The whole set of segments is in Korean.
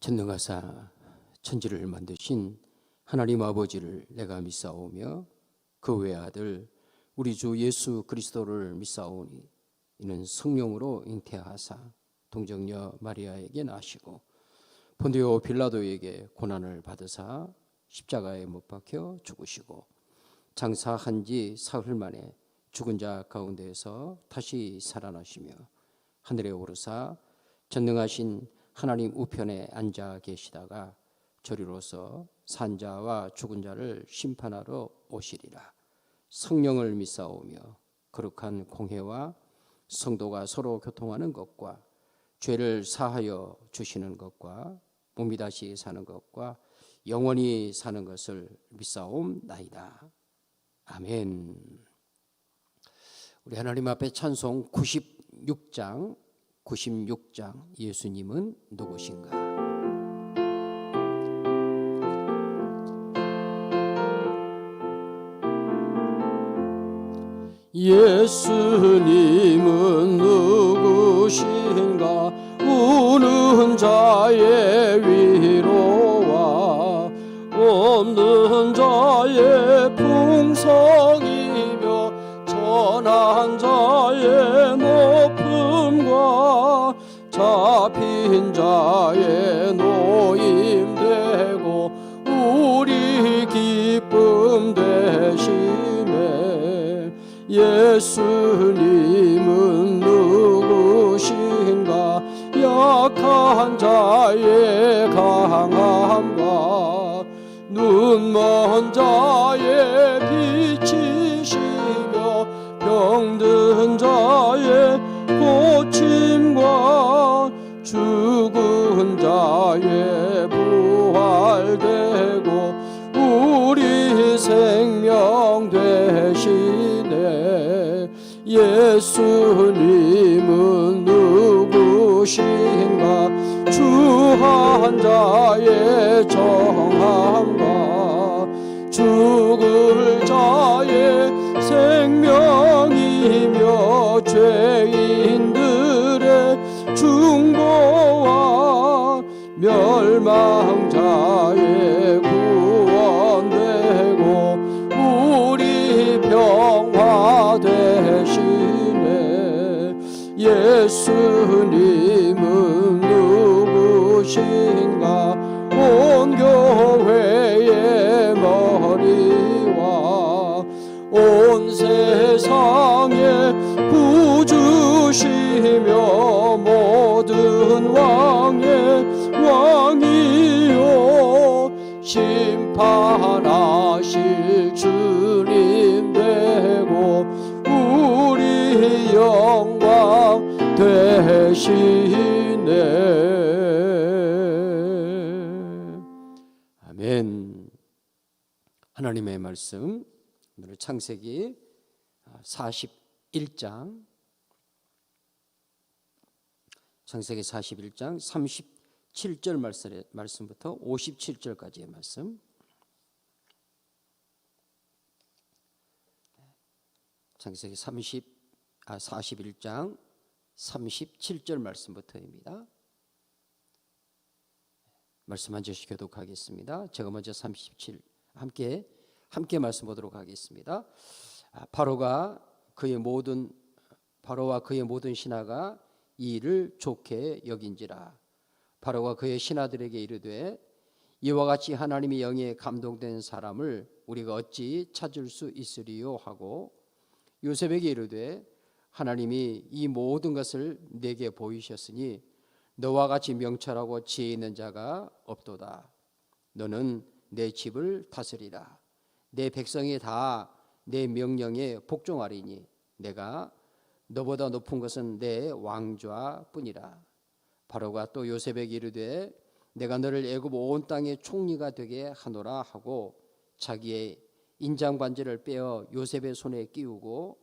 전능하사 천지를 만드신 하나님 아버지를 내가 믿사오며 그 외아들 우리 주 예수 그리스도를 믿사오니 이는 성령으로 잉태하사 동정녀 마리아에게 나시고 본디오 빌라도에게 고난을 받으사 십자가에 못 박혀 죽으시고 장사한 지 사흘 만에 죽은 자 가운데에서 다시 살아나시며 하늘에 오르사 전능하신 하나님 우편에 앉아 계시다가 저리로서 산 자와 죽은 자를 심판하러 오시리라. 성령을 믿사오며 거룩한 공회와 성도가 서로 교통하는 것과 죄를 사하여 주시는 것과 몸이 다시 사는 것과 영원히 사는 것을 믿사옵나이다. 아멘. 우리 하나님 앞에 찬송 96장 예수님은 누구신가? 예수님은 누구신가? 우는 자의 위로와 없는 자의 풍성이며 천한 자의 높음과 잡힌 자의 노임되고 우리 기쁨 되심에 예수님은 누구신가? 약한 자의 강함과 눈먼 자의 빛이시며 병든 자의 고침과 죽은 자의 부활되고 우리 생명 되시네. 예수님은 누구신가? 주한 자의 정함과 죽을 자의 생명이며 죄인들의 중보와 멸망자의 구원되고 우리 평화 되시네. 예수님은 누구신가? 온 교회의 머리와 온 세상의 구주시며 모든 왕의 왕이요 심판하실 주님 되고 우리 영광 되시네. 아멘. 하나님의 말씀 오늘 창세기 41장 창세기 41장 37절 말씀부터 57절까지의 말씀. 창세기 41장 37절 말씀부터입니다. 말씀 한 절씩 교독하겠습니다. 제가 먼저 37 함께 말씀 보도록 하겠습니다. 바로와 그의 모든 신하가 이 일을 좋게 여긴지라. 바로가 그의 신하들에게 이르되 이와 같이 하나님의 영에 감동된 사람을 우리가 어찌 찾을 수 있으리요 하고 요셉에게 이르되 하나님이 이 모든 것을 내게 보이셨으니 너와 같이 명철하고 지혜 있는 자가 없도다. 너는 내 집을 다스리라. 내 백성이 다 내 명령에 복종하리니 내가 너보다 높은 것은 내 왕좌뿐이라. 바로가 또 요셉에게 이르되 내가 너를 애굽 온 땅의 총리가 되게 하노라 하고 자기의 인장 반지를 빼어 요셉의 손에 끼우고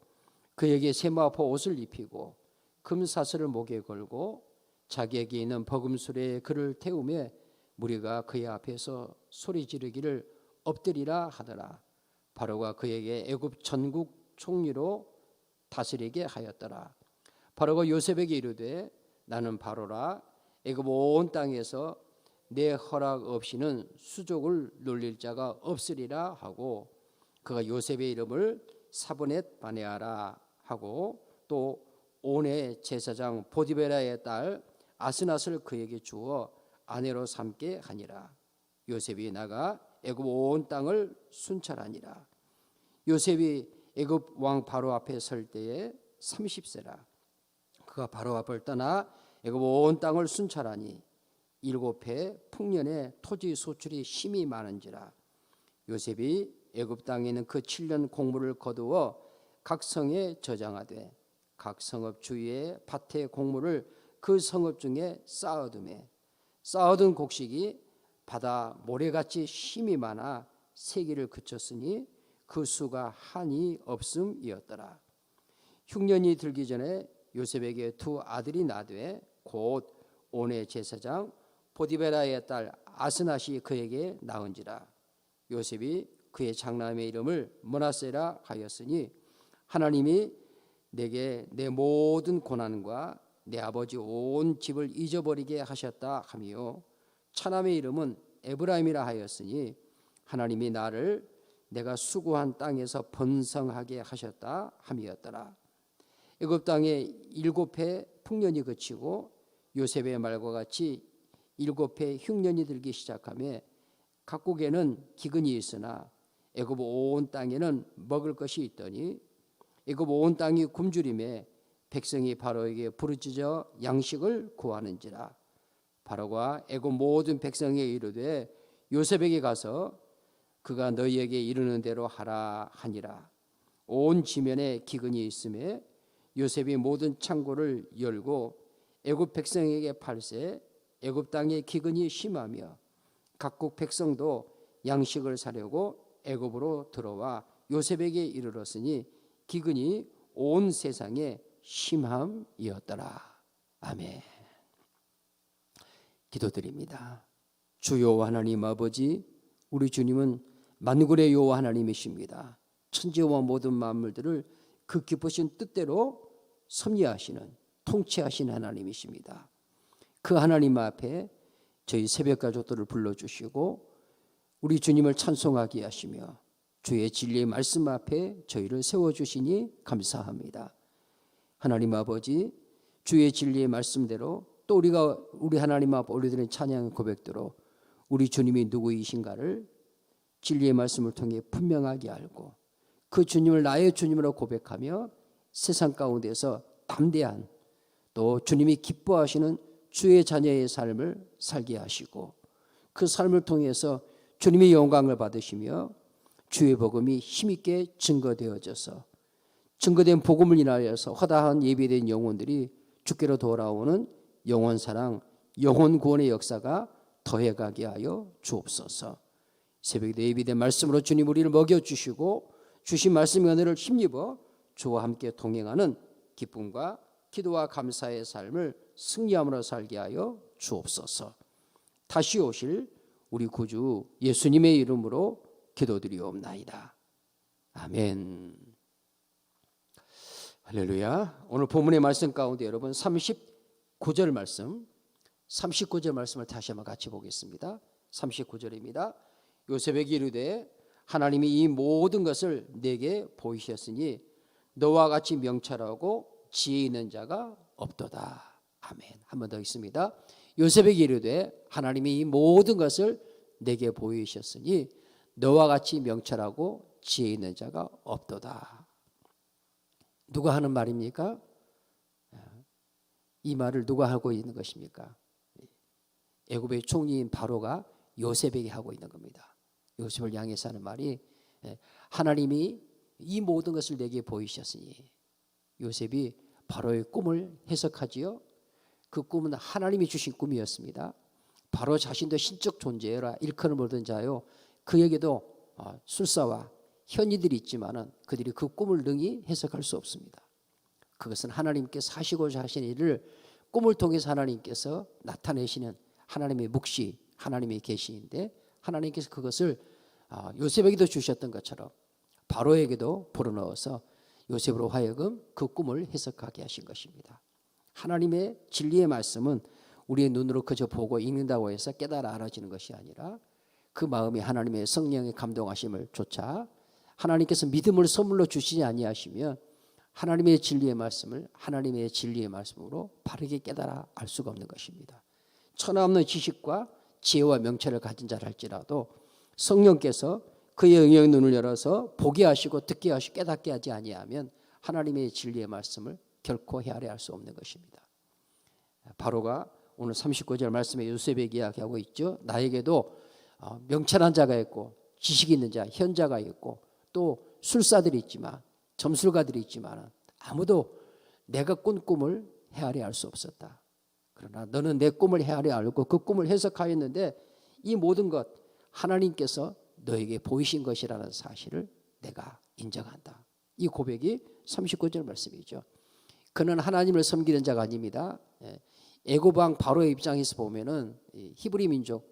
그에게 세마포 옷을 입히고 금사슬을 목에 걸고 자기에게 있는 버금술에 그를 태우며 무리가 그의 앞에서 소리 지르기를 엎드리라 하더라. 바로가 그에게 애굽 전국 총리로 다스리게 하였더라. 바로가 요셉에게 이르되 나는 바로라 애굽 온 땅에서 내 허락 없이는 수족을 놀릴 자가 없으리라 하고, 그가 요셉의 이름을 사브넷 바네아라 하고, 또 온의 제사장 보디베라의 딸 아스낫을 그에게 주어 아내로 삼게 하니라. 요셉이 나가 애굽 온 땅을 순찰하니라. 요셉이 애굽 왕 바로 앞에 설 때에 30세라. 그가 바로 앞을 떠나 애굽 온 땅을 순찰하니 7해 풍년에 토지 소출이 심히 많은지라. 요셉이 애굽 땅에 있는 그 7년 곡물을 거두어 각 성에 저장하되 각 성읍 주위에 밭의 곡물을 그 성읍 중에 쌓아두매 쌓아둔 곡식이 바다 모래같이 심이 많아 세기를 그쳤으니 그 수가 한이 없음이었더라. 흉년이 들기 전에 요셉에게 두 아들이 나되 곧 온의 제사장 보디베라의 딸 아스낫이 그에게 낳은지라. 요셉이 그의 장남의 이름을 므낫세라 하였으니 하나님이 내게 내 모든 고난과 내 아버지 온 집을 잊어버리게 하셨다 하며, 차남의 이름은 에브라임이라 하였으니 하나님이 나를 내가 수고한 땅에서 번성하게 하셨다 함이었더라. 애굽 땅에 7해 풍년이 그치고 요셉의 말과 같이 7해 흉년이 들기 시작하며 각국에는 기근이 있으나 애굽 온 땅에는 먹을 것이 있더니 애굽 온 땅이 굶주림에 백성이 바로에게 부르짖어 양식을 구하는지라. 바로가 애굽 모든 백성에게 이르되 요셉에게 가서 그가 너희에게 이르는 대로 하라 하니라. 온 지면에 기근이 있음에 요셉이 모든 창고를 열고 애굽 백성에게 팔세 애굽 땅에 기근이 심하며 각국 백성도 양식을 사려고 애굽으로 들어와 요셉에게 이르렀으니 기근이 온 세상에 심함이었더라. 아멘. 기도드립니다. 주여 하나님 아버지, 우리 주님은 만군의 여호와 하나님이십니다. 천지와 모든 만물들을 그 기쁘신 뜻대로 섭리하시는 통치하시는 하나님이십니다. 그 하나님 앞에 저희 새벽 가족들을 불러주시고 우리 주님을 찬송하게 하시며 주의 진리의 말씀 앞에 저희를 세워주시니 감사합니다. 하나님 아버지, 주의 진리의 말씀대로 또 우리 하나님 앞에 올려드린 찬양 고백대로 우리 주님이 누구이신가를 진리의 말씀을 통해 분명하게 알고 그 주님을 나의 주님으로 고백하며 세상 가운데서 담대한 또 주님이 기뻐하시는 주의 자녀의 삶을 살게 하시고 그 삶을 통해서 주님의 영광을 받으시며 주의 복음이 힘있게 증거되어져서 증거된 복음을 인하여서 허다한 예비된 영혼들이 주께로 돌아오는 영혼사랑, 영혼구원의 역사가 더해가게 하여 주옵소서. 새벽에 예비된 말씀으로 주님 우리를 먹여주시고 주신 말씀의 은혜를 힘입어 주와 함께 동행하는 기쁨과 기도와 감사의 삶을 승리함으로 살게 하여 주옵소서. 다시 오실 우리 구주 예수님의 이름으로 기도드리옵나이다. 아멘. 할렐루야. 오늘 본문의 말씀 가운데 여러분 39절 말씀을 다시 한번 같이 보겠습니다. 39절입니다. 요셉에게 이르되 하나님이 이 모든 것을 내게 보이셨으니 너와 같이 명철하고 지혜 있는 자가 없도다. 아멘. 한 번 더 있습니다. 요셉에게 이르되 하나님이 이 모든 것을 내게 보이셨으니 너와 같이 명철하고 지혜 있는 자가 없도다. 누가 하는 말입니까? 이 말을 누가 하고 있는 것입니까? 애굽의 총리인 바로가 요셉에게 하고 있는 겁니다. 요셉을 향해서 하는 말이 하나님이 이 모든 것을 내게 보이셨으니, 요셉이 바로의 꿈을 해석하지요. 그 꿈은 하나님이 주신 꿈이었습니다. 바로 자신도 신적 존재라 일컬음을 얻은 자요. 그에게도 술사와 현이들이 있지만은 그들이 그 꿈을 능히 해석할 수 없습니다. 그것은 하나님께서 하시고자 하신 일을 꿈을 통해서 하나님께서 나타내시는 하나님의 묵시, 하나님의 계시인데 하나님께서 그것을 요셉에게도 주셨던 것처럼 바로에게도 불어넣어서 요셉으로 하여금 그 꿈을 해석하게 하신 것입니다. 하나님의 진리의 말씀은 우리의 눈으로 그저 보고 읽는다고 해서 깨달아 알아지는 것이 아니라 그 마음이 하나님의 성령의 감동하심을 쫓아 하나님께서 믿음을 선물로 주시지 아니하시면 하나님의 진리의 말씀을 하나님의 진리의 말씀으로 바르게 깨달아 알 수가 없는 것입니다. 천하없는 지식과 지혜와 명철을 가진 자라 할지라도 성령께서 그의 영의 눈을 열어서 보게 하시고 듣게 하시고 깨닫게 하지 아니하면 하나님의 진리의 말씀을 결코 헤아려 알 수 없는 것입니다. 바로가 오늘 39절 말씀에 요셉에게 이야기하고 있죠. 나에게도 명철한 자가 있고 지식이 있는 자, 현자가 있고 또 술사들이 있지만 점술가들이 있지만 아무도 내가 꾼 꿈을 헤아려 알 수 없었다. 그러나 너는 내 꿈을 헤아려 알고 그 꿈을 해석하였는데 이 모든 것 하나님께서 너에게 보이신 것이라는 사실을 내가 인정한다. 이 고백이 39절 말씀이죠. 그는 하나님을 섬기는 자가 아닙니다. 애굽 왕 바로의 입장에서 보면은 히브리 민족,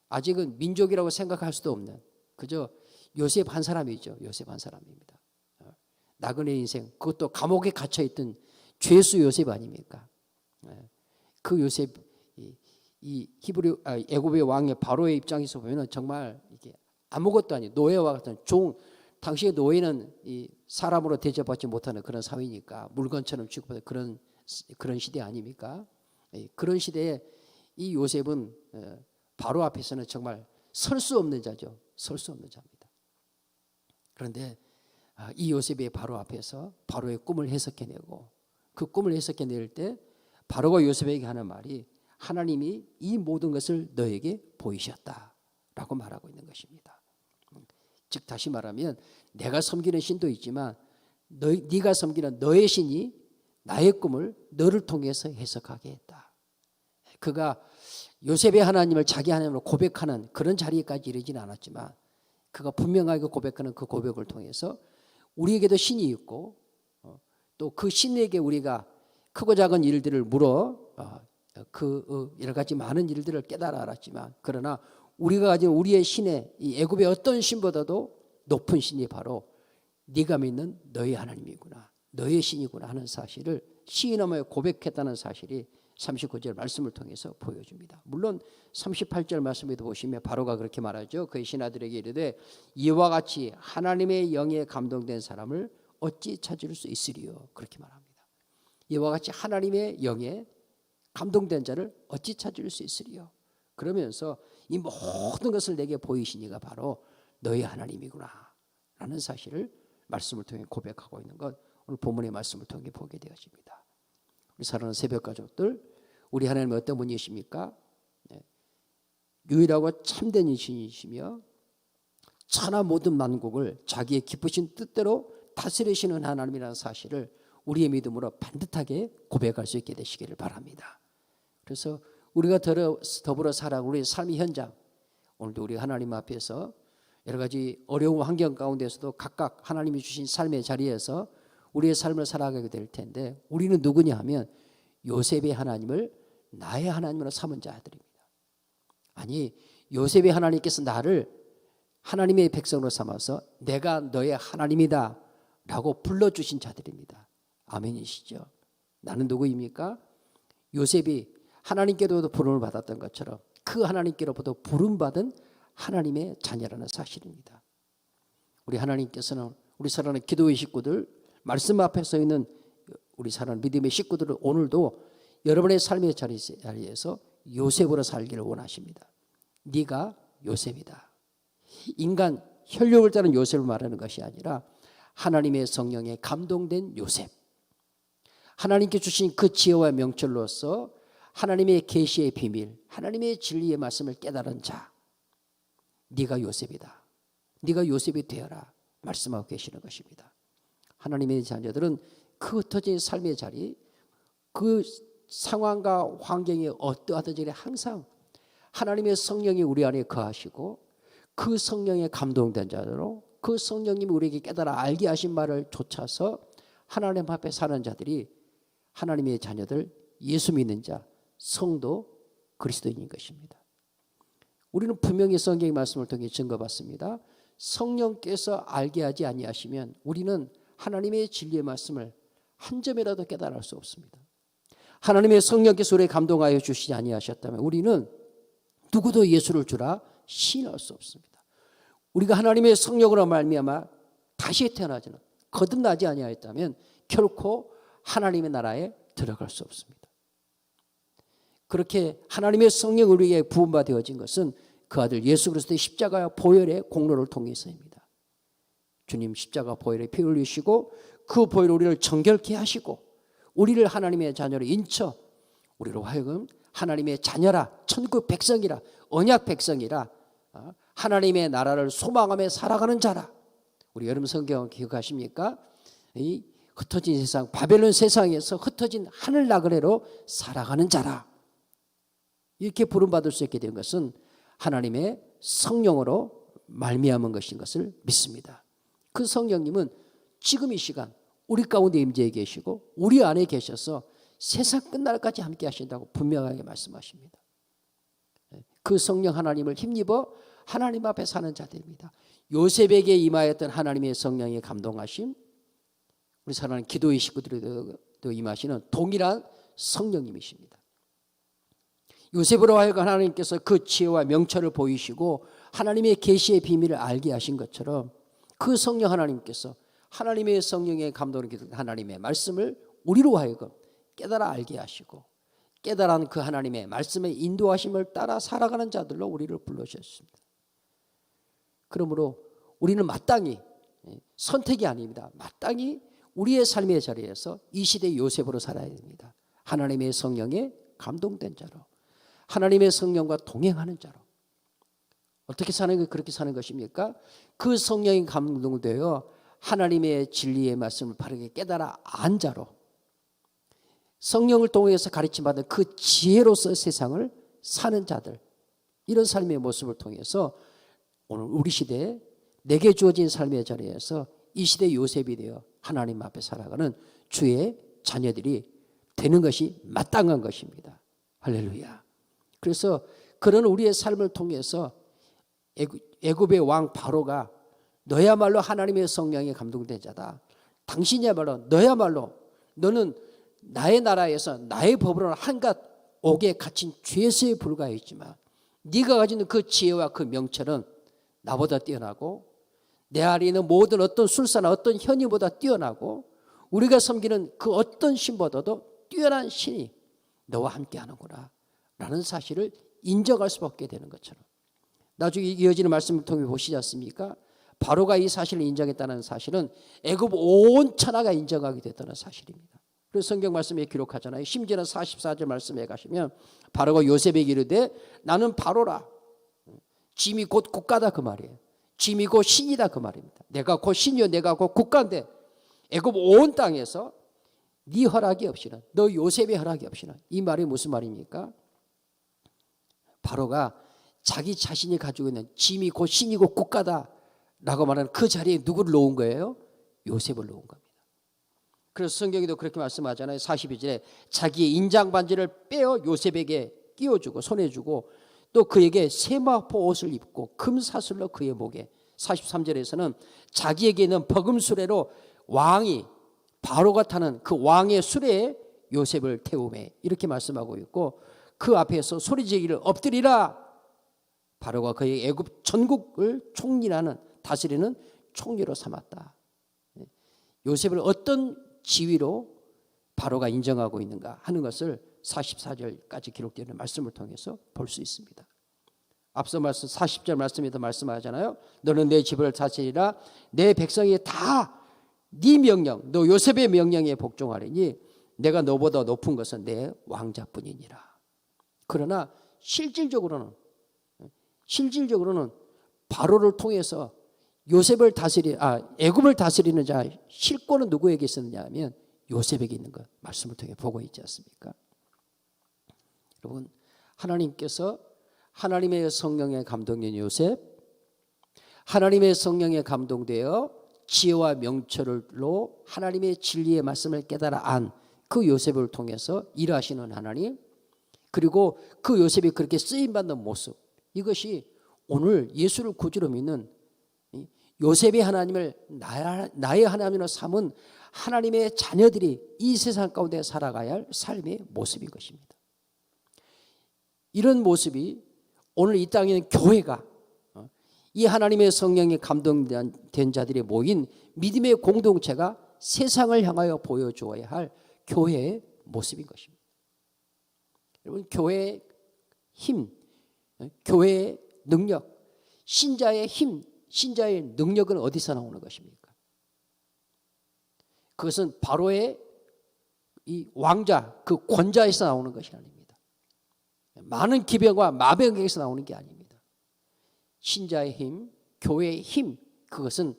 아직은 민족이라고 생각할 수도 없는 그저 요셉 한 사람이죠. 요셉 한 사람입니다. 나그네 인생, 그것도 감옥에 갇혀있던 죄수 요셉 아닙니까? 그 요셉, 이 히브리 애굽의 왕의 바로의 입장에서 보면은 정말 이게 아무것도 아닌 노예와 같은 종, 당시의 노예는 이 사람으로 대접받지 못하는 그런 사회니까 물건처럼 취급하는 그런 시대 아닙니까? 그런 시대에 이 요셉은 바로 앞에서는 정말 설 수 없는 자죠. 설 수 없는 자입니다. 그런데 이 요셉이 바로 앞에서 바로의 꿈을 해석해내고 그 꿈을 해석해낼 때 바로가 요셉에게 하는 말이 하나님이 이 모든 것을 너에게 보이셨다라고 말하고 있는 것입니다. 즉 다시 말하면 내가 섬기는 신도 있지만 네가 섬기는 너의 신이 나의 꿈을 너를 통해서 해석하게 했다. 그가 요셉의 하나님을 자기 하나님으로 고백하는 그런 자리까지 이르지는 않았지만 그가 분명하게 고백하는 그 고백을 통해서 우리에게도 신이 있고 또 그 신에게 우리가 크고 작은 일들을 물어 그 여러 가지 많은 일들을 깨달아 알았지만 그러나 우리가 가진 우리의 신의 이 애굽의 어떤 신보다도 높은 신이 바로 네가 믿는 너의 하나님이구나, 너의 신이구나 하는 사실을 시인하며 고백했다는 사실이 39절 말씀을 통해서 보여줍니다. 물론 38절 말씀에도 보시면 바로가 그렇게 말하죠. 그의 신하들에게 이르되 이와 같이 하나님의 영에 감동된 사람을 어찌 찾을 수 있으리요. 그렇게 말합니다. 이와 같이 하나님의 영에 감동된 자를 어찌 찾을 수 있으리요. 그러면서 이 모든 것을 내게 보이신 이가 바로 너의 하나님이구나 라는 사실을 말씀을 통해 고백하고 있는 것 오늘 본문의 말씀을 통해 보게 되어집니다. 우리 사랑하는 새벽 가족들, 우리 하나님은 어떤 분이십니까? 유일하고 참된 신이시며 천하 모든 만국을 자기의 기쁘신 뜻대로 다스리시는 하나님이라는 사실을 우리의 믿음으로 반듯하게 고백할 수 있게 되시기를 바랍니다. 그래서 우리가 더불어 살아가는 우리의 삶의 현장, 오늘도 우리 하나님 앞에서 여러 가지 어려운 환경 가운데서도 각각 하나님이 주신 삶의 자리에서 우리의 삶을 살아가게 될 텐데 우리는 누구냐 하면 요셉의 하나님을 나의 하나님으로 삼은 자들입니다. 아니 요셉의 하나님께서 나를 하나님의 백성으로 삼아서 내가 너의 하나님이다 라고 불러주신 자들입니다. 아멘이시죠? 나는 누구입니까? 요셉이 하나님께로부터 부름을 받았던 것처럼 그 하나님께로부터 부름받은 하나님의 자녀라는 사실입니다. 우리 하나님께서는 우리 사랑하는 기도의 식구들, 말씀 앞에 서 있는 우리 사랑하는 믿음의 식구들을 오늘도 여러분의 삶의 자리에서 요셉으로 살기를 원하십니다. 네가 요셉이다. 인간 혈육을 따른 요셉을 말하는 것이 아니라 하나님의 성령에 감동된 요셉, 하나님께 주신 그 지혜와 명철로서 하나님의 계시의 비밀, 하나님의 진리의 말씀을 깨달은 자, 네가 요셉이다. 네가 요셉이 되어라 말씀하고 계시는 것입니다. 하나님의 자녀들은 그 흩어진 삶의 자리, 그 상황과 환경이 어떠하든지 항상 하나님의 성령이 우리 안에 거하시고 그 성령에 감동된 자로 그 성령님이 우리에게 깨달아 알게 하신 말을 쫓아서 하나님 앞에 사는 자들이 하나님의 자녀들, 예수 믿는 자, 성도, 그리스도인인 것입니다. 우리는 분명히 성경의 말씀을 통해 증거받습니다. 성령께서 알게 하지 아니하시면 우리는 하나님의 진리의 말씀을 한 점이라도 깨달을 수 없습니다. 하나님의 성령께서 우리에 감동하여 주시지 아니하셨다면 우리는 누구도 예수를 주라 시인할 수 없습니다. 우리가 하나님의 성령으로 말미암아 다시 태어나지는 거듭나지 아니하였다면 결코 하나님의 나라에 들어갈 수 없습니다. 그렇게 하나님의 성령 우리에게 부음바 되어진 것은 그 아들 예수 그리스도의 십자가 보혈의 공로를 통해서입니다. 주님 십자가 보혈에 피 흘리시고 그 보혈로 우리를 정결케 하시고 우리를 하나님의 자녀로 인쳐 우리로 하여금 하나님의 자녀라, 천국 백성이라, 언약 백성이라, 하나님의 나라를 소망하며 살아가는 자라. 우리 여러분 성경 기억하십니까? 이 흩어진 세상, 바벨론 세상에서 흩어진 하늘 나그네로 살아가는 자라. 이렇게 부름받을 수 있게 된 것은 하나님의 성령으로 말미암은 것인 것을 믿습니다. 그 성령님은 지금 이 시간 우리 가운데 임재해 계시고 우리 안에 계셔서 세상 끝날까지 함께 하신다고 분명하게 말씀하십니다. 그 성령 하나님을 힘입어 하나님 앞에 사는 자들입니다. 요셉에게 임하였던 하나님의 성령의 감동하심, 우리 사랑하는 기도의 식구들에도 임하시는 동일한 성령님이십니다. 요셉으로 하여금 하나님께서 그 지혜와 명철을 보이시고 하나님의 계시의 비밀을 알게 하신 것처럼 그 성령 하나님께서 하나님의 성령의 감동을 기도한 하나님의 말씀을 우리로 하여금 깨달아 알게 하시고 깨달은 그 하나님의 말씀의 인도하심을 따라 살아가는 자들로 우리를 불러주셨습니다. 그러므로 우리는 마땅히 선택이 아닙니다. 마땅히 우리의 삶의 자리에서 이 시대의 요셉으로 살아야 됩니다. 하나님의 성령에 감동된 자로, 하나님의 성령과 동행하는 자로. 어떻게 사는 게 그렇게 사는 것입니까? 그 성령이 감동되어 하나님의 진리의 말씀을 바르게 깨달아 안 자로, 성령을 통해서 가르침받은 그 지혜로서 세상을 사는 자들, 이런 삶의 모습을 통해서 오늘 우리 시대에 내게 주어진 삶의 자리에서 이 시대의 요셉이 되어 하나님 앞에 살아가는 주의 자녀들이 되는 것이 마땅한 것입니다. 할렐루야. 그래서 그런 우리의 삶을 통해서 애굽의 왕 바로가 너야말로 하나님의 성령에 감동된 자다. 당신이야말로 너야말로 너는 나의 나라에서 나의 법으로는 한갓 옥에 갇힌 죄수에 불과했지만 네가 가지는 그 지혜와 그 명철은 나보다 뛰어나고 내 안에 있는 모든 어떤 술사나 어떤 현이보다 뛰어나고 우리가 섬기는 그 어떤 신보다도 뛰어난 신이 너와 함께 하는구나 라는 사실을 인정할 수밖에 되는 것처럼 나중에 이어지는 말씀을 통해 보시지 않습니까? 바로가 이 사실을 인정했다는 사실은 애굽 온 천하가 인정하게 됐다는 사실입니다. 그래서 성경 말씀에 기록하잖아요. 심지어는 44절 말씀에 가시면 바로가 요셉에게 이르되 나는 바로라. 짐이 곧 국가다 그 말이에요. 짐이 곧 신이다 그 말입니다. 내가 곧 신이요 내가 곧 국가인데 애굽 온 땅에서 네 허락이 없이는 너 요셉의 허락이 없이는 이 말이 무슨 말입니까? 바로가 자기 자신이 가지고 있는 짐이 곧 신이고 국가다 라고 말하는 그 자리에 누구를 놓은 거예요? 요셉을 놓은 겁니다. 그래서 성경에도 그렇게 말씀하잖아요. 42절에 자기의 인장 반지를 빼어 요셉에게 끼워주고 손에 주고 또 그에게 세마포 옷을 입고 금사슬로 그의 목에 43절에서는 자기에게 있는 버금 수레로 왕이 바로가 타는 그 왕의 수레에 요셉을 태우매 이렇게 말씀하고 있고 그 앞에서 소리지기를 엎드리라. 바로가 그의 애굽 전국을 총리라는 다스리는 총리로 삼았다. 요셉을 어떤 지위로 바로가 인정하고 있는가 하는 것을 44절까지 기록되는 말씀을 통해서 볼 수 있습니다. 앞서 말씀 40절 말씀에도 말씀하잖아요. 너는 내 집을 다스리라. 내 백성이 다 네 명령, 너 요셉의 명령에 복종하리니 내가 너보다 높은 것은 내 왕자뿐이니라. 그러나 실질적으로는 바로를 통해서 요셉을 애굽을 다스리는 자 실권은 누구에게 있었느냐 하면 요셉에게 있는 것 말씀을 통해 보고 있지 않습니까? 여러분 하나님께서 하나님의 성령에 감동된 요셉, 하나님의 성령에 감동되어 지혜와 명철로 하나님의 진리의 말씀을 깨달아 안 그 요셉을 통해서 일하시는 하나님, 그리고 그 요셉이 그렇게 쓰임받는 모습, 이것이 오늘 예수를 구주로 믿는 요셉이 하나님을 나의 하나님으로 삼은 하나님의 자녀들이 이 세상 가운데 살아가야 할 삶의 모습인 것입니다. 이런 모습이 오늘 이 땅에 있는 교회가 이 하나님의 성령에 감동된 자들이 모인 믿음의 공동체가 세상을 향하여 보여주어야 할 교회의 모습인 것입니다. 여러분, 교회의 힘, 교회의 능력, 신자의 힘, 신자의 능력은 어디서 나오는 것입니까? 그것은 바로의 이 왕자, 그 권자에서 나오는 것이 아닙니다. 많은 기병과 마병에서 나오는 게 아닙니다. 신자의 힘, 교회의 힘, 그것은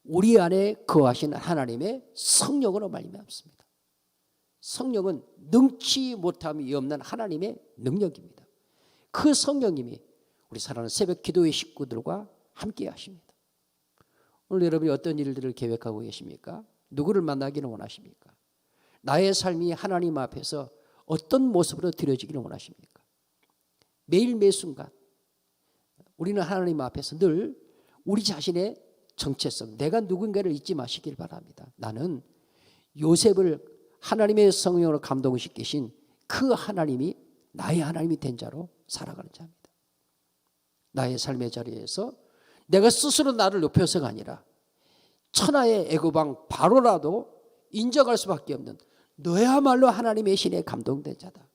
우리 안에 거하시는 하나님의 성령으로 말미암습니다. 성령은 능치 못함이 없는 하나님의 능력입니다. 그 성령님이 우리 사랑하는 새벽 기도의 식구들과 함께 하십니다. 오늘 여러분이 어떤 일들을 계획하고 계십니까? 누구를 만나기를 원하십니까? 나의 삶이 하나님 앞에서 어떤 모습으로 드려지기를 원하십니까? 매일 매 순간 우리는 하나님 앞에서 늘 우리 자신의 정체성, 내가 누군가를 잊지 마시길 바랍니다. 나는 요셉을 하나님의 성령으로 감동시키신 그 하나님이 나의 하나님이 된 자로 살아가는 자입니다. 나의 삶의 자리에서 내가 스스로 나를 높여서가 아니라 천하의 애고방 바로라도 인정할 수밖에 없는 너야말로 하나님의 신에 감동된 자다.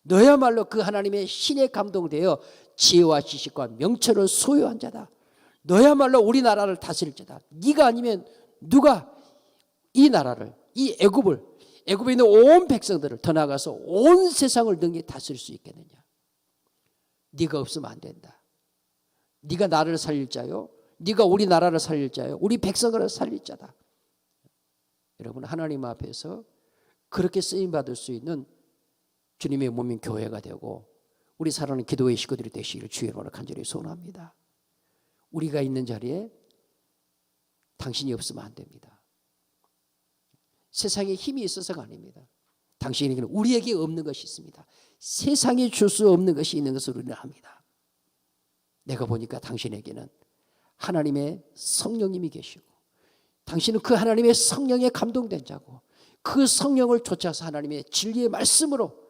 너야말로 그 하나님의 신에 감동되어 지혜와 지식과 명철을 소유한 자다. 너야말로 우리나라를 다스릴 자다. 네가 아니면 누가 이 나라를, 이 애굽에 있는 온 백성들을 더 나아가서 온 세상을 능히 다스릴 수 있겠느냐. 네가 없으면 안 된다. 네가 나를 살릴 자요, 네가 우리나라를 살릴 자요, 우리 백성을 살릴 자다. 여러분, 하나님 앞에서 그렇게 쓰임받을 수 있는 주님의 몸인 교회가 되고 우리 사랑하는 기도의 식구들이 되시기를 주의 이름으로 간절히 소원합니다. 우리가 있는 자리에 당신이 없으면 안 됩니다. 세상에 힘이 있어서가 아닙니다. 당신에게는 우리에게 없는 것이 있습니다. 세상에 줄 수 없는 것이 있는 것을 우리는 합니다. 내가 보니까 당신에게는 하나님의 성령님이 계시고 당신은 그 하나님의 성령에 감동된 자고 그 성령을 쫓아서 하나님의 진리의 말씀으로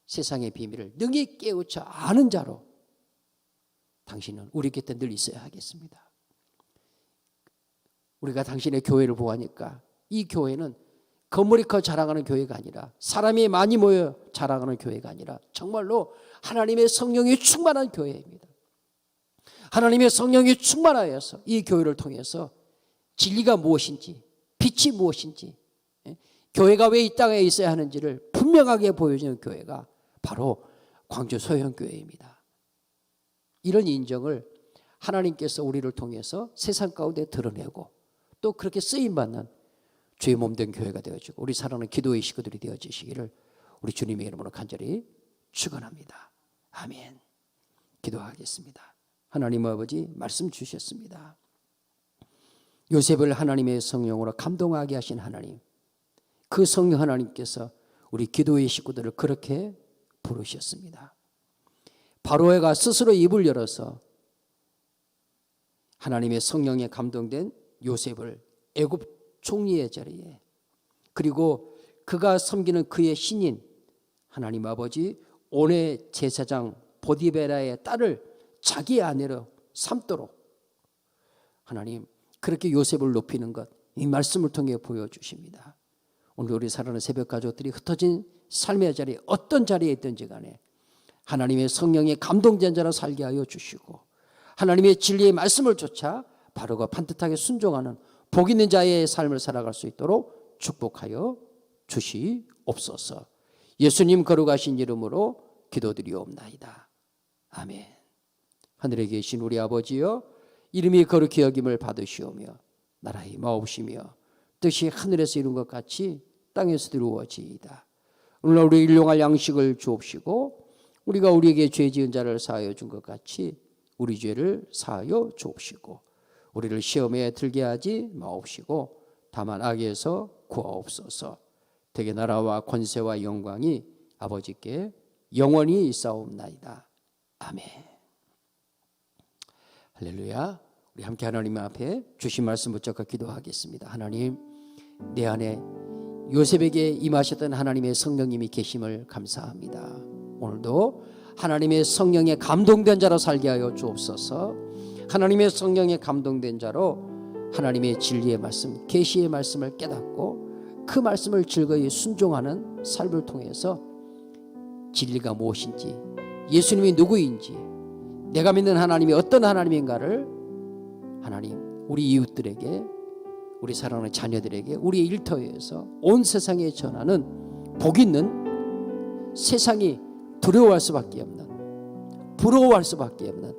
세상의 비밀을 능히 깨우쳐 아는 자로 당신은 우리 곁에 늘 있어야 하겠습니다. 우리가 당신의 교회를 보아하니까 이 교회는 건물이 커 자랑하는 교회가 아니라 사람이 많이 모여 자랑하는 교회가 아니라 정말로 하나님의 성령이 충만한 교회입니다. 하나님의 성령이 충만하여서 이 교회를 통해서 진리가 무엇인지, 빛이 무엇인지, 교회가 왜 이 땅에 있어야 하는지를 분명하게 보여주는 교회가 바로 광주 소형교회입니다. 이런 인정을 하나님께서 우리를 통해서 세상 가운데 드러내고 또 그렇게 쓰임받는 주의 몸된 교회가 되어지고 우리 사랑하는 기도의 식구들이 되어지시기를 우리 주님의 이름으로 간절히 축원합니다. 아멘. 기도하겠습니다. 하나님 아버지, 말씀 주셨습니다. 요셉을 하나님의 성령으로 감동하게 하신 하나님, 그 성령 하나님께서 우리 기도의 식구들을 그렇게 부르셨습니다. 바로가 스스로 입을 열어서 하나님의 성령에 감동된 요셉을 애굽 총리의 자리에, 그리고 그가 섬기는 그의 신인 하나님 아버지 온의 제사장 보디베라의 딸을 자기 아내로 삼도록 하나님 그렇게 요셉을 높이는 것, 이 말씀을 통해 보여주십니다. 오늘 우리 사랑하는 새벽 가족들이 흩어진 삶의 자리에 어떤 자리에 있든지 간에 하나님의 성령에 감동된 자로 살게 하여 주시고 하나님의 진리의 말씀을 쫓아 바로가 반듯하게 순종하는 복 있는 자의 삶을 살아갈 수 있도록 축복하여 주시옵소서. 예수님 거룩하신 이름으로 기도드리옵나이다. 아멘. 하늘에 계신 우리 아버지여, 이름이 거룩히 여김을 받으시오며 나라의 마옵시며 뜻이 하늘에서 이룬 것 같이 땅에서 이루어지이다. 오늘 우리 일용할 양식을 주옵시고 우리가 우리에게 죄 지은 자를 사하여 준 것 같이 우리 죄를 사하여 주옵시고 우리를 시험에 들게 하지 마옵시고 다만 악에서 구하옵소서. 대개 나라와 권세와 영광이 아버지께 영원히 있사옵나이다. 아멘. 할렐루야. 우리 함께 하나님 앞에 주신 말씀 붙잡고 기도하겠습니다. 하나님, 내 안에 요셉에게 임하셨던 하나님의 성령님이 계심을 감사합니다. 오늘도 하나님의 성령에 감동된 자로 살게 하여 주옵소서. 하나님의 성령에 감동된 자로 하나님의 진리의 말씀, 계시의 말씀을 깨닫고 그 말씀을 즐거이 순종하는 삶을 통해서 진리가 무엇인지, 예수님이 누구인지, 내가 믿는 하나님이 어떤 하나님인가를 하나님, 우리 이웃들에게, 우리 사랑하는 자녀들에게, 우리의 일터에서 온 세상에 전하는 복 있는, 세상이 두려워할 수밖에 없는, 부러워할 수밖에 없는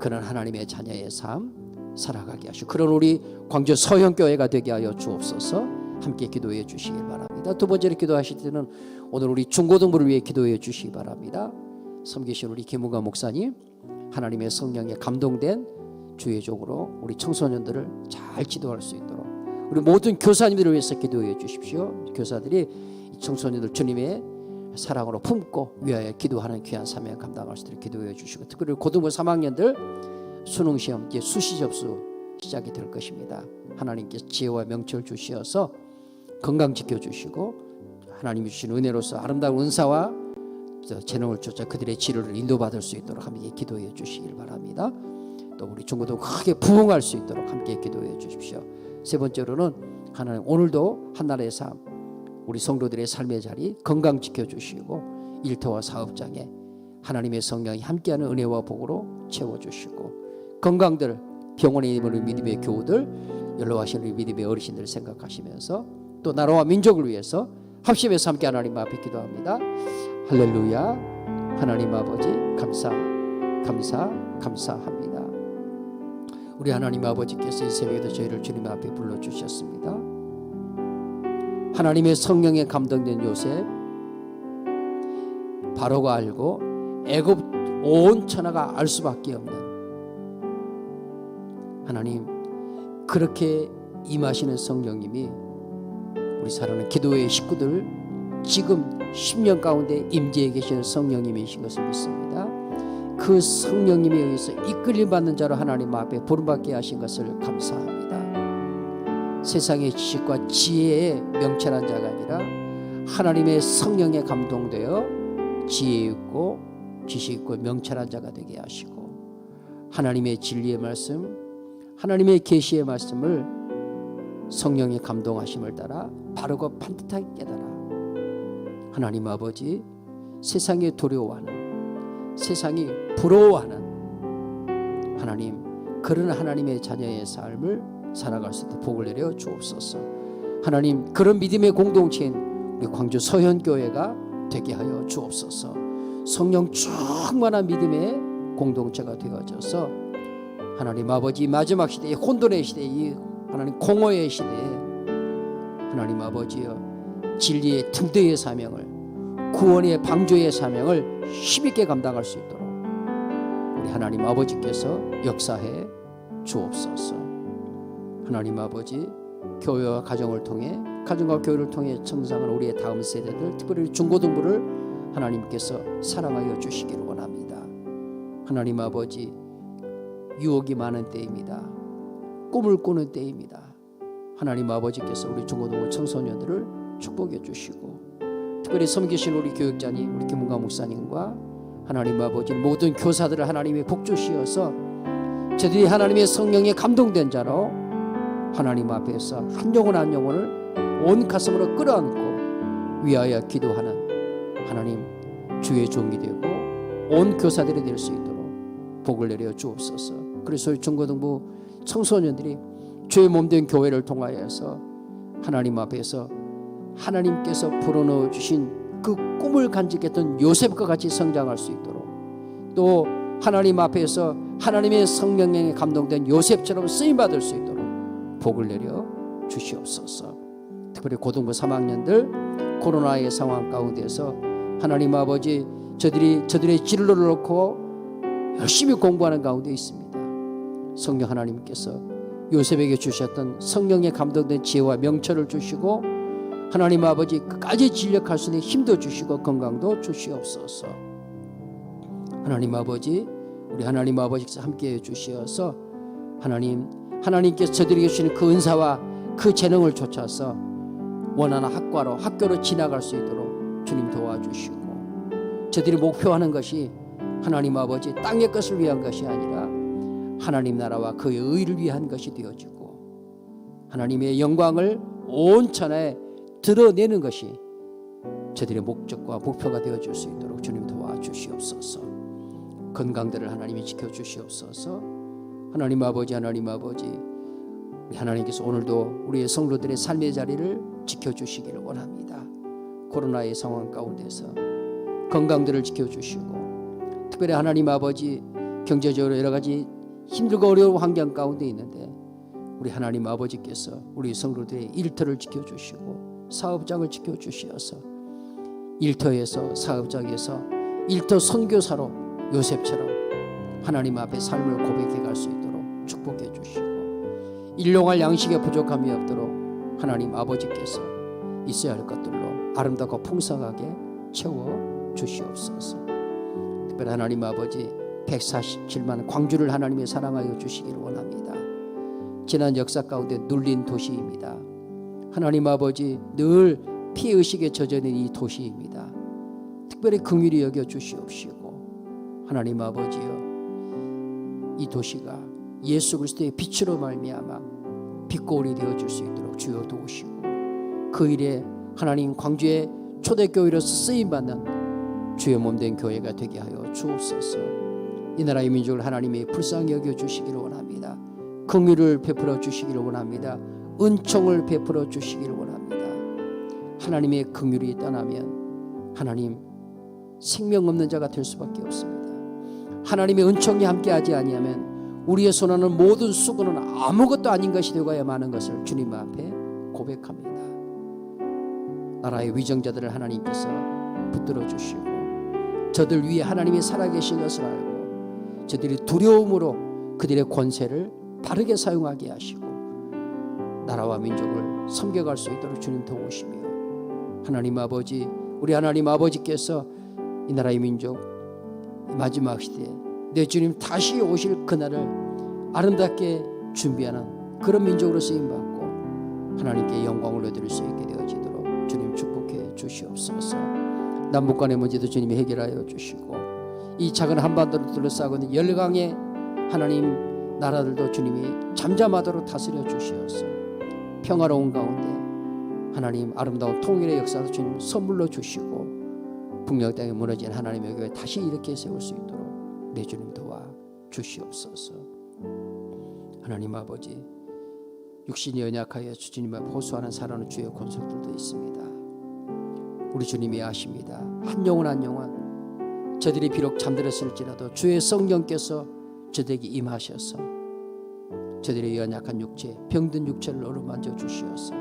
그런 하나님의 자녀의 삶 살아가게 하시고, 그런 우리 광주 서현교회가 되게 하여 주옵소서. 함께 기도해 주시기 바랍니다. 두 번째로 기도하실 때는 오늘 우리 중고등부를 위해 기도해 주시기 바랍니다. 섬기신 우리 김우가 목사님, 하나님의 성령에 감동된 주의적으로 우리 청소년들을 잘 지도할 수 있도록, 우리 모든 교사님들을 위해서 기도해 주십시오. 교사들이 청소년들 주님의 사랑으로 품고 위하여 기도하는 귀한 사명 감당할 수 있도록 기도해 주시고, 특별히 고등부 3학년들 수능시험 이제 수시 접수 시작이 될 것입니다. 하나님께서 지혜와 명철을 주시어서 건강 지켜주시고, 하나님이 주신 은혜로서 아름다운 은사와 재능을 쫓아 그들의 지혜를 인도받을 수 있도록 함께 기도해 주시길 바랍니다. 또 우리 중고등 크게 부흥할 수 있도록 함께 기도해 주십시오. 세 번째로는 하나님, 오늘도 한나라의 삶, 우리 성도들의 삶의 자리 건강 지켜주시고 일터와 사업장에 하나님의 성령이 함께하는 은혜와 복으로 채워주시고, 건강들, 병원에 있는 믿음의 교우들, 연로하시는 믿음의 어르신들 생각하시면서 또 나라와 민족을 위해서 합심해서 함께 하나님 앞에 기도합니다. 할렐루야. 하나님 아버지 감사합니다. 우리 하나님 아버지께서 이 새벽에도 저희를 주님 앞에 불러주셨습니다. 하나님의 성령에 감동된 요셉, 바로가 알고 애굽 온 천하가 알 수밖에 없는 하나님, 그렇게 임하시는 성령님이 우리 사랑하는 기도의 식구들 지금 10년 가운데 임재해 계시는 성령님이신 것을 믿습니다. 그 성령님에 의해서 이끌림 받는 자로 하나님 앞에 부름받게 하신 것을 감사합니다. 세상의 지식과 지혜에 명철한 자가 아니라 하나님의 성령에 감동되어 지혜 있고 지식 있고 명철한 자가 되게 하시고, 하나님의 진리의 말씀, 하나님의 계시의 말씀을 성령의 감동하심을 따라 바르고 반듯하게 깨달아 하나님 아버지, 세상에 두려워하는, 세상이 부러워하는 하나님, 그런 하나님의 자녀의 삶을 살아갈 수 있도록 복을 내려 주옵소서. 하나님, 그런 믿음의 공동체인 우리 광주 서현교회가 되게 하여 주옵소서. 성령 충만한 믿음의 공동체가 되어져서 하나님 아버지, 마지막 시대에, 혼돈의 시대에, 이 하나님 공허의 시대에 하나님 아버지여 진리의 등대의 사명을, 구원의 방주의 사명을 힘있게 감당할 수 있도록 우리 하나님 아버지께서 역사해 주옵소서. 하나님 아버지, 교회와 가정을 통해, 가정과 교회를 통해成長하는 우리의 다음 세대들, 특별히 중고등부를 하나님께서 사랑하여 주시기를 원합니다. 하나님 아버지, 유혹이 많은 때입니다. 꿈을 꾸는 때입니다. 하나님 아버지께서 우리 중고등부 청소년들을 축복해 주시고, 특별히 섬기신 우리 교육자님, 우리 김문가 목사님과 하나님 아버지 모든 교사들을 하나님이 복주시어서 저들이 하나님의 성령에 감동된 자로 하나님 앞에서 한 영혼 한 영혼을 온 가슴으로 끌어안고 위하여 기도하는 하나님 주의 종이 되고 온 교사들이 될 수 있도록 복을 내려 주옵소서. 그래서 중고등부 청소년들이 주의 몸된 교회를 통하여서 하나님 앞에서 하나님께서 불어넣어 주신 그 꿈을 간직했던 요셉과 같이 성장할 수 있도록, 또 하나님 앞에서 하나님의 성령에 감동된 요셉처럼 쓰임받을 수 있도록 복을 내려 주시옵소서. 특별히 고등부 3학년들 코로나의 상황 가운데서 하나님 아버지, 저들의 진로를 놓고 열심히 공부하는 가운데 있습니다. 성령 하나님께서 요셉에게 주셨던 성령에 감동된 지혜와 명철을 주시고 하나님 아버지 끝까지 진력할 수 있는 힘도 주시고 건강도 주시옵소서. 하나님 아버지, 우리 하나님 아버지께서 함께해 주시어서 하나님께서 저들에게 주시는 그 은사와 그 재능을 쫓아서 원하는 학교로 지나갈 수 있도록 주님 도와주시고, 저들이 목표하는 것이 하나님 아버지 땅의 것을 위한 것이 아니라 하나님 나라와 그의 의를 위한 것이 되어지고, 하나님의 영광을 온 천하에 드러내는 것이 저들의 목적과 목표가 되어줄 수 있도록 주님 도와주시옵소서. 건강들을 하나님이 지켜주시옵소서. 하나님 아버지, 우리 하나님께서 오늘도 우리의 성도들의 삶의 자리를 지켜주시기를 원합니다. 코로나의 상황 가운데서 건강들을 지켜주시고, 특별히 하나님 아버지 경제적으로 여러 가지 힘들고 어려운 환경 가운데 있는데 우리 하나님 아버지께서 우리 성도들의 일터를 지켜주시고 사업장을 지켜주시어서 일터에서, 사업장에서 일터 선교사로 요셉처럼 하나님 앞에 삶을 고백해 갈 수 있도록 축복해 주시고, 일용할 양식에 부족함이 없도록 하나님 아버지께서 있어야 할 것들로 아름답고 풍성하게 채워 주시옵소서. 특별히 하나님 아버지 147만 광주를 하나님의 사랑하여 주시기를 원합니다. 지난 역사 가운데 눌린 도시입니다. 하나님 아버지 늘 피의식에 젖어 있는 이 도시입니다. 특별히 긍휼히 여겨 주시옵시고, 하나님 아버지여, 이 도시가 예수 그리스도의 빛으로 말미암아 빛거울이 되어줄 수 있도록 주여 도우시고, 그 일에 하나님 광주의 초대교회로서 쓰임받는 주의 몸된 교회가 되게 하여 주옵소서. 이 나라의 민족을 하나님이 불쌍히 여겨 주시기를 원합니다. 긍휼을 베풀어 주시기를 원합니다. 은총을 베풀어 주시기를 원합니다. 하나님의 긍휼이 떠나면 하나님 생명 없는 자가 될 수밖에 없습니다. 하나님의 은총이 함께하지 아니하면 우리의 손하는 모든 수고는 아무것도 아닌 것이 되어야 마는 것을 주님 앞에 고백합니다. 나라의 위정자들을 하나님께서 붙들어 주시고, 저들 위에 하나님이 살아계신 것을 알고 저들이 두려움으로 그들의 권세를 바르게 사용하게 하시고 나라와 민족을 섬겨갈 수 있도록 주님 도우시며, 하나님 아버지, 우리 하나님 아버지께서 이 나라의 민족 마지막 시대에 내 주님 다시 오실 그날을 아름답게 준비하는 그런 민족으로 쓰임받고 하나님께 영광을 얻을 수 있게 되어지도록 주님 축복해 주시옵소서. 남북 간의 문제도 주님이 해결하여 주시고, 이 작은 한반도를 둘러싸고 있는 열강의 하나님 나라들도 주님이 잠잠하도록 다스려 주시어서 평화로운 가운데 하나님 아름다운 통일의 역사도 주님 선물로 주시고, 북녘 땅에 무너진 하나님의 교회 다시 이렇게 세울 수 있도록 내 주님 도와 주시옵소서. 하나님 아버지, 육신이 연약하여 주님을 호소하는 살아는 주의 권속들도 있습니다. 우리 주님이 아십니다. 한 영혼 한 영혼, 저들이 비록 잠들었을지라도 주의 성령께서 저들에게 임하셔서 저들의 연약한 육체, 병든 육체를 어루만져 주시어서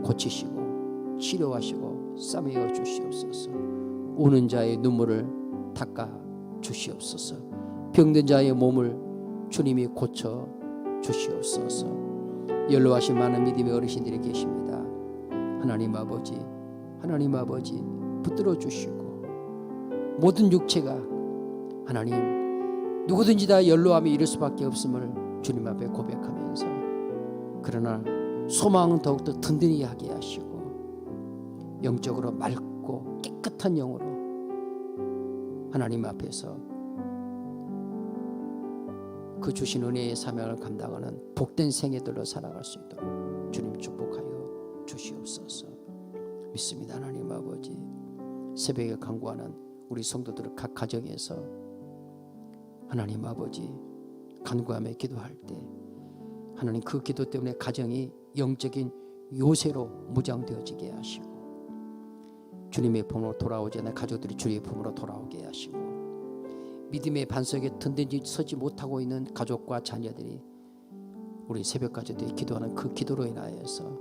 고치시고 치료하시고 싸매어 주시옵소서. 우는 자의 눈물을 닦아 주시옵소서. 병든 자의 몸을 주님이 고쳐 주시옵소서. 연로하신 많은 믿음의 어르신들이 계십니다. 하나님 아버지 붙들어 주시고, 모든 육체가 하나님 누구든지 다 연로함이 이를 수밖에 없음을 주님 앞에 고백하면서, 그러나 소망은 더욱더 든든히 하게 하시고 영적으로 맑고 깨끗한 영으로 하나님 앞에서 그 주신 은혜의 사명을 감당하는 복된 생애들로 살아갈 수 있도록 주님 축복하여 주시옵소서. 믿습니다. 하나님 아버지, 새벽에 간구하는 우리 성도들 각 가정에서 하나님 아버지 간구하며 기도할 때 하나님 그 기도 때문에 가정이 영적인 요새로 무장되어지게 하시고, 주님의 품으로 돌아오지 않는 가족들이 주의 품으로 돌아오게 하시고, 믿음의 반석에 든든히 서지 못하고 있는 가족과 자녀들이 우리 새벽까지도 기도하는 그 기도로 인하여서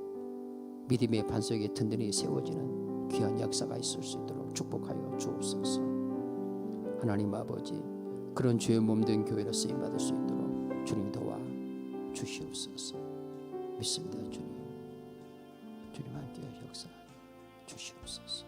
믿음의 반석에 든든히 세워지는 귀한 역사가 있을 수 있도록 축복하여 주옵소서. 하나님 아버지, 그런 주의 몸된 교회로 쓰임받을 수 있도록 주님 도와 주시옵소서. 믿습니다. 주님 함께 역사하여 주시옵소서.